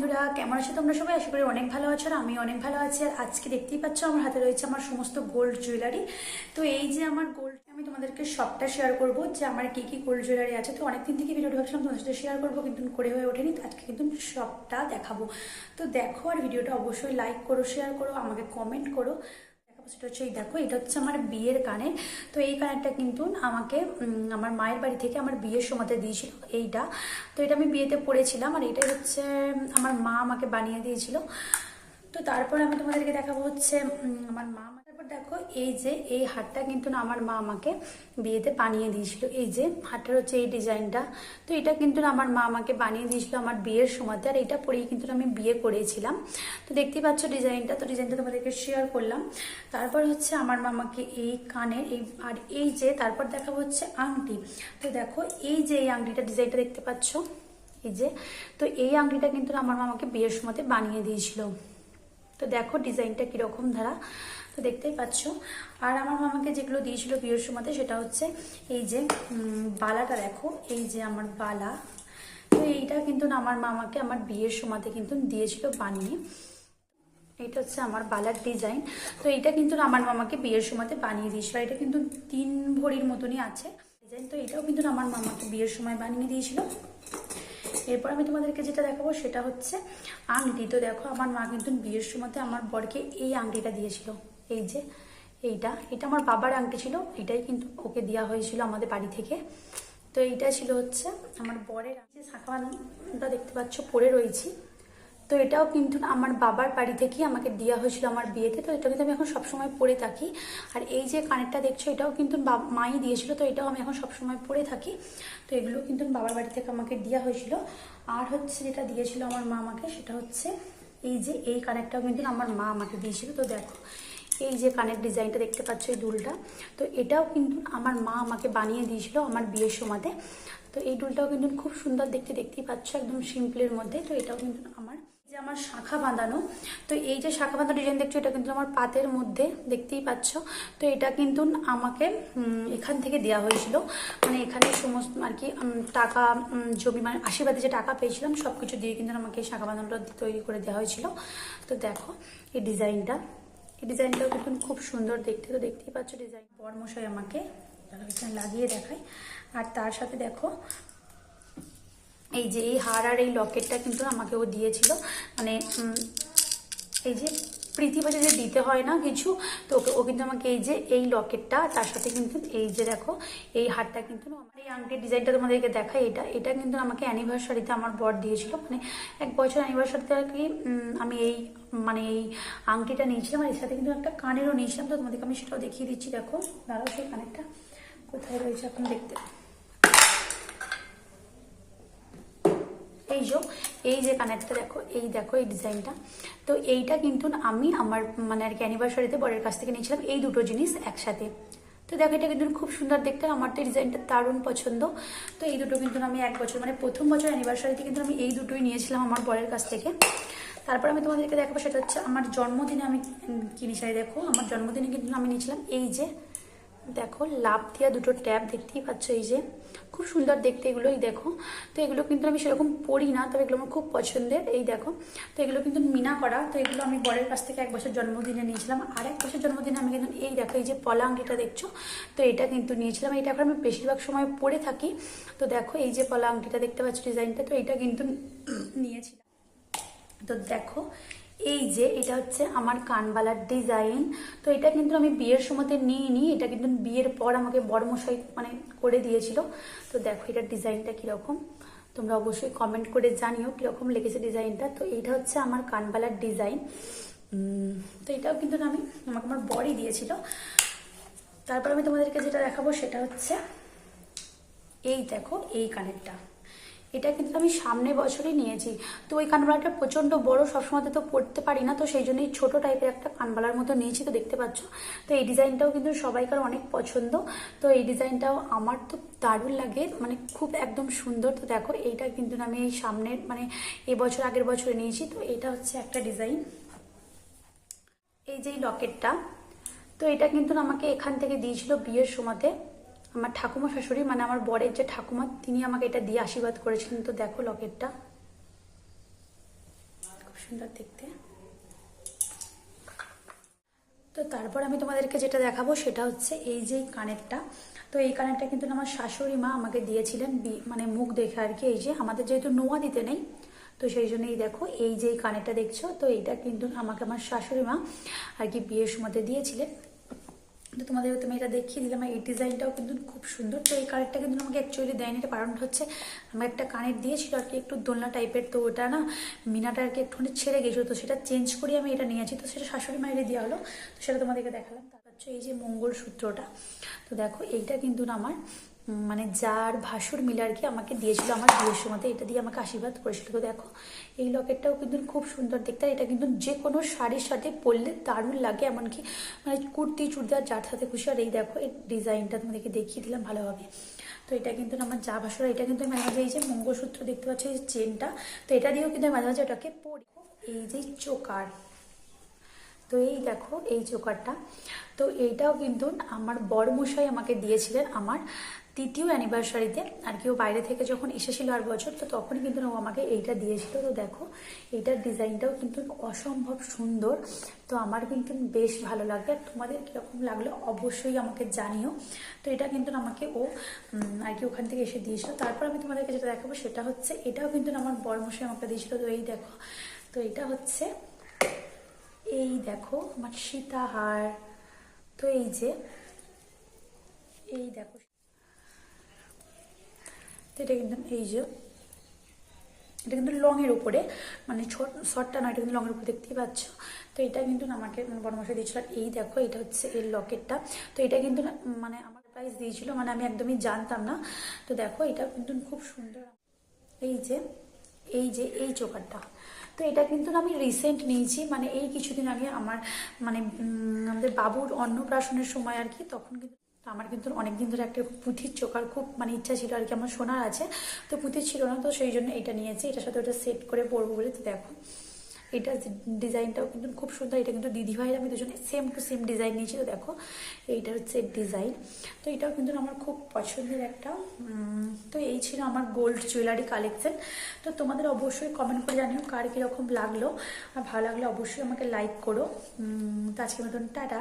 বন্ধুরা, কেমন আছো তোমরা সবাই? আশা করি অনেক ভালো আছো। আর আমি অনেক ভালো আছি। আর আজকে দেখতেই পাচ্ছ আমার হাতে রয়েছে আমার সমস্ত গোল্ড জুয়েলারি। তো এই যে আমার গোল্ড, আমি তোমাদেরকে সবটা শেয়ার করবো যে আমার কি কি গোল্ড জুয়েলারি আছে। তো অনেকদিন থেকে ভিডিওটা ভাবছিলাম তোমাদের সাথে শেয়ার করবো, কিন্তু করে হয়ে ওঠেনি। তো আজকে কিন্তু সবটা দেখাবো। তো দেখো, আর ভিডিওটা অবশ্যই লাইক করো, শেয়ার করো, আমাকে কমেন্ট করো। সেটা হচ্ছে, এই দেখো, এটা হচ্ছে আমার বিয়ের কানের। তো এই কানেরটা কিন্তু আমাকে আমার মায়ের বাড়ি থেকে আমার বিয়ের সময়তে দিয়েছিল এইটা। তো এটা আমি বিয়েতে পরেছিলাম, আর এটাই হচ্ছে আমার মা আমাকে বানিয়ে দিয়েছিল। তো তারপর আমি তোমাদেরকে দেখাবো হচ্ছে আমার মা। তারপর দেখো, এই যে এই হারটা কিন্তু আমার মা আমাকে বিয়েতে বানিয়ে দিয়েছিল। এই যে হারটার হচ্ছে এই ডিজাইনটা। তো এটা কিন্তু আমার মা আমাকে বানিয়ে দিয়েছিল আমার বিয়ের সময়তে, আর এটা পরেই কিন্তু আমি বিয়ে করেছিলাম। তো দেখতেই পাচ্ছ ডিজাইনটা। তো ডিজাইনটা তোমাদেরকে শেয়ার করলাম। তারপর হচ্ছে আমার মামাকে এই কানের এই, আর এই যে তারপর দেখাবো হচ্ছে আংটি। তো দেখো, এই যে এই আংটিটা ডিজাইনটা দেখতে পাচ্ছ, এই যে। তো এই আংটিটা কিন্তু আমার মামাকে বিয়ের সময়তে বানিয়ে দিয়েছিল। তো দেখো ডিজাইনটা কিরকম ধারা, তো দেখতেই পাচ্ছ। আর আমার মামাকে যেগুলো দিয়েছিল বিয়ের সময়তে, সেটা হচ্ছে এই যে বালাটা দেখো, এই যে আমার বালা। তো এইটা কিন্তু আমার মামাকে আমার বিয়ের সময়তে কিন্তু দিয়েছিল বানিয়ে। এটা হচ্ছে আমার বালার ডিজাইন। তো এইটা কিন্তু আমার মামাকে বিয়ের সময়তে বানিয়ে দিয়েছিল। এটা কিন্তু 3 ভরির মতনই আছে ডিজাইন। তো এটাও কিন্তু আমার মামাকে বিয়ের সময় বানিয়ে দিয়েছিল। এরপর আমি তোমাদেরকে যেটা দেখাবো সেটা হচ্ছে আংটি। তো দেখো, আমার মা কিন্তু বিয়ের সময়তে আমার বরকে এই আংটিটা দিয়েছিল। এই যে এটা আমার বাবার আংটি ছিল, এটাই কিন্তু ওকে দেওয়া হয়েছিল আমাদের বাড়ি থেকে। তো এইটা ছিল হচ্ছে আমার বরের শাঁখাবান্ধা, দেখতে পাচ্ছ পরে রয়েছি। তো এটাও কিন্তু আমার বাবার বাড়ি থেকেই আমাকে দেওয়া হয়েছিল আমার বিয়েতে। তো এটা কিন্তু আমি এখন সবসময় পরে থাকি। আর এই যে কানেরটা দেখছো, এটাও কিন্তু মাই দিয়েছিল। তো এটাও আমি এখন সবসময় পরে থাকি। তো এগুলো কিন্তু বাবার বাড়ি থেকে আমাকে দেওয়া হয়েছিল। আর হচ্ছে যেটা দিয়েছিল আমার মা আমাকে, সেটা হচ্ছে এই যে এই কানেরটাও কিন্তু আমার মা আমাকে দিয়েছিল। তো দেখো, এই যে কানের ডিজাইনটা দেখতে পাচ্ছ, এই দুলটা। তো এটাও কিন্তু আমার মা আমাকে বানিয়ে দিয়েছিল আমার বিয়ের সময়তে। তো এই দুলটাও কিন্তু খুব সুন্দর দেখতে, দেখতেই পাচ্ছ, একদম সিম্পলের মধ্যে। তো এটাও কিন্তু আমার শাখা বাঁধানো। তো এই যে শাখা বাঁধানো ডিজাইন দেখছো, এটা কিন্তু আমার পাতের মধ্যে, দেখতেই পাচ্ছ। তো এটা কিন্তু আমাকে এখান থেকে দেওয়া হয়েছিল, মানে এখানে সমস্ত আর কি টাকা জমি, মানে আশীর্বাদে যে টাকা পেয়েছিলাম সব কিছু দিয়ে কিন্তু আমাকে এই শাখা বাঁধানোটা তৈরি করে দেওয়া হয়েছিল। তো দেখো এই ডিজাইনটা, এই ডিজাইনটাও কিন্তু খুব সুন্দর দেখতে। তো দেখতেই পাচ্ছ ডিজাইন বরমশাই আমাকে লাগিয়ে দেখায়। আর তার সাথে দেখো, এই যে এই হার আর এই লকেটটা কিন্তু আমাকে ও দিয়েছিল। মানে এই যে প্রীতিভোজে যে দিতে হয় না কিছু, তো ও কিন্তু আমাকে এই যে এই লকেটটা, তার সাথে কিন্তু এই যে দেখো এই হারটা কিন্তু আমার, এই আংটির ডিজাইনটা তোমাদেরকে দেখাই। এটা কিন্তু আমাকে অ্যানিভার্সারিতে আমার বর দিয়েছিল, মানে 1 বছর অ্যানিভার্সারিতে আর কি। আমি এই মানে এই আংটিটা নিয়েছিলাম, আর এর সাথে কিন্তু একটা কানেরও নিয়েছিলাম। তো তোমাদেরকে আমি সেটাও দেখিয়ে দিচ্ছি। দেখো, দাঁড়াও, সেই কানেরটা কোথায় রয়েছে এখন দেখতে। এই যে কানেরটা দেখো, এই দেখো এই ডিজাইনটা। তো এইটা কিন্তু আমি আমার মানে আর কি অ্যানিভার্সারিতে বরের কাছ থেকে নিয়েছিলাম, এই দুটো জিনিস একসাথে। তো দেখো, এটা কিন্তু খুব সুন্দর দেখতে, আমার তো এই ডিজাইনটা দারুণ পছন্দ। তো এই দুটো কিন্তু আমি 1 বছর, মানে প্রথম বছর অ্যানিভার্সারিতে কিন্তু আমি এই দুটোই নিয়েছিলাম আমার বরের কাছ থেকে। তারপর আমি তোমাদেরকে দেখাবো সেটা হচ্ছে আমার জন্মদিনে আমি কিনেছি। দেখো, আমার জন্মদিনে কিন্তু আমি নিয়েছিলাম এই যে দেখো লাভ দিয়া দুটো ট্যাব, দেখতেই পাচ্ছ, এই যে খুব সুন্দর দেখতে এগুলোই দেখো। তো এগুলো কিন্তু আমি সেরকম পরি না, তবে এগুলো আমার খুব পছন্দের। এই দেখো, তো এগুলো কিন্তু মিনা করা। তো এগুলো আমি বরের কাছ থেকে 1 বছর জন্মদিনে নিয়েছিলাম। আর 1 বছর জন্মদিনে আমি কিন্তু এই দেখো, এই যে পলা আংটিটা দেখছো, তো এটা কিন্তু নিয়েছিলাম। এটা এখন আমি বেশিরভাগ সময় পরে থাকি। তো দেখো, এই যে পলা আংটিটা দেখতে পাচ্ছ ডিজাইনটা, তো এটা কিন্তু নিয়েছিলাম। তো দেখো, এই যে এটা হচ্ছে আমার কানবালার ডিজাইন। তো এটা কিন্তু আমি বিয়ের সময়তে নিইনি, এটা কিন্তু বিয়ের পর আমাকে বড়মশাই মানে করে দিয়েছিল। তো দেখো এটার ডিজাইনটা কিরকম, তোমরা অবশ্যই কমেন্ট করে জানিও কিরকম লেগেছে ডিজাইনটা। তো এইটা হচ্ছে আমার কানবালার ডিজাইন। তো এটাও কিন্তু আমাকে আমার বরই দিয়েছিল। তারপর আমি তোমাদেরকে যেটা দেখাবো সেটা হচ্ছে এই দেখো এই কানেরটা। এটা কিন্তু আমি সামনের বছরই নিয়েছি। তো ওই কানবালাটা প্রচণ্ড বড়, সবসময় তো পরতে পারি না, তো সেই জন্যই ছোট টাইপের একটা কানবালার মতো নিয়েছি। তো দেখতে পাচ্ছ, তো এই ডিজাইনটাও কিন্তু সবাইকার অনেক পছন্দ। তো এই ডিজাইনটাও আমার তো দারুণ লাগে, মানে খুব একদম সুন্দর। তো দেখো, এইটা কিন্তু আমি এই সামনের মানে এবছর আগের বছরে নিয়েছি। তো এটা হচ্ছে একটা ডিজাইন, এই যে লকেটটা। তো এটা কিন্তু আমাকে এখান থেকে দিয়েছিল বিয়ের সময়তে আমার ঠাকুমা শাশুড়ি, মানে আমার বরের যে ঠাকুমা, তিনি আমাকে এটা দিয়ে আশীর্বাদ করেছিলেন। তো দেখো লকেটটা, সুন্দর দেখতে। তো তারপর আমি তোমাদেরকে যেটা দেখাবো সেটা হচ্ছে এই যে কানেরটা। তো এই কানেরটা কিন্তু আমার শাশুড়ি মা আমাকে দিয়েছিলেন, মানে মুখ দেখে আর কি। এই যে আমাদের যেহেতু নোয়া দিতে নেই, তো সেই জন্যই দেখো এই যে কানেরটা দেখছো, তো এইটা কিন্তু আমাকে আমার শাশুড়ি মা আর কি বিয়ের সময়তে দিয়েছিলেন। তো তোমাদের তুমি এটা দেখিয়ে দিলাম, এই ডিজাইনটাও কিন্তু খুব সুন্দর। তো এই কানেরটা কিন্তু আমাকে অ্যাকচুয়ালি দেয়নি, এটা কারণটা হচ্ছে আমার একটা কানের দিয়েছিল আর কি একটু দোলনা টাইপের, তো ওটা না মিনাটা আর কি একটুখানি ছেড়ে গেছিলো, তো সেটা চেঞ্জ করে আমি এটা নিয়েছি। তো সেটা শাশুড়ি মায়েরই দেওয়া হলো, তো সেটা তোমাদেরকে দেখালাম। তারপর হচ্ছে এই যে মঙ্গলসূত্রটা, তো দেখো এইটা কিন্তু আমার মানে যার ভাসুর মিলে আর কি আমাকে দিয়েছিল আমার বিয়ের সময়, এটা দিয়ে আমাকে আশীর্বাদ করেছিল। তো দেখো এই লকেটটাও কিন্তু খুব সুন্দর দেখতে, আর এটা কিন্তু যে কোনো শাড়ির সাথে পরলে দারুণ লাগে, এমনকি মানে কুর্তি চুড়িদার যার সাথে খুশি। আর এই দেখো এই ডিজাইনটা তোমাদেরকে দেখিয়ে দিলাম ভালোভাবে। তো এটা কিন্তু আমার যা ভাসুর, এটা কিন্তু মাঝে মাঝে এই যে মঙ্গলসূত্র দেখতে পাচ্ছি এই চেনটা, তো এটা দিয়েও কিন্তু মাঝে মাঝে ওটাকে পরি। এই যে চোকার, তো এই দেখো এই চোকারটা, তো এইটাও কিন্তু আমার বড়মশাই আমাকে দিয়েছিলেন আমার তৃতীয় অ্যানিভার্সারিতে আর কি। ও বাইরে থেকে যখন এসেছিল আর বছর, তো তখনই কিন্তু ও আমাকে এইটা দিয়েছিল। তো দেখো এইটার ডিজাইনটাও কিন্তু অসম্ভব সুন্দর, তো আমার কিন্তু বেশ ভালো লাগে। আর তোমাদের কীরকম লাগলো অবশ্যই আমাকে জানিও। তো এটা কিন্তু আমাকে ও আর কি ওখান থেকে এসে দিয়েছিল। তারপর আমি তোমাদেরকে যেটা দেখাবো সেটা হচ্ছে এটাও কিন্তু আমার বড়মশাই আমাকে দিয়েছিল। তো এই দেখো, তো এটা হচ্ছে এই দেখো আমার সীতাহার। তো এই যে এই দেখো, তো এটা কিন্তু এই যে এটা কিন্তু লংয়ের উপরে, মানে শর্টটা নয়, এটা কিন্তু লংয়ের উপরে দেখতেই পাচ্ছ। তো এটা কিন্তু আমাকে বড়মশাই দিয়েছিল। আর এই দেখো এটা হচ্ছে এর লকেটটা, তো এটা কিন্তু মানে আমার প্রাইস দিয়েছিল, মানে আমি একদমই জানতাম না। তো দেখো এটা কিন্তু খুব সুন্দর। এই যে এই চোকারটা, তো এটা কিন্তু আমি রিসেন্ট নিয়েছি, মানে এই কিছুদিন আগে আমার মানে আমাদের বাবুর অন্নপ্রাশনের সময় আর কি, তখন কিন্তু আমার কিন্তু অনেকদিন ধরে একটা পুঁথির চোকার খুব মানে ইচ্ছা ছিল আর কি, আমার সোনার আছে, তো পুঁথির ছিল না, তো সেই জন্য এটা নিয়েছি, এটার সাথে ওটা সেট করে পরবো বলে। তো দেখো এটা ডিজাইনটাও কিন্তু খুব সুন্দর, এটা কিন্তু দিদিভাইয়ের আমি দুজনে সেম টু সেম ডিজাইন নিয়েছি। তো দেখো এইটা হচ্ছে ডিজাইন, তো এটাও কিন্তু আমার খুব পছন্দের একটা। তো এই ছিল আমার গোল্ড জুয়েলারি কালেকশন। তো তোমাদের অবশ্যই কমেন্ট করে জানিও কার কীরকম লাগলো, আর ভালো লাগলে অবশ্যই আমাকে লাইক করো। তো আজকের মতন টাটা।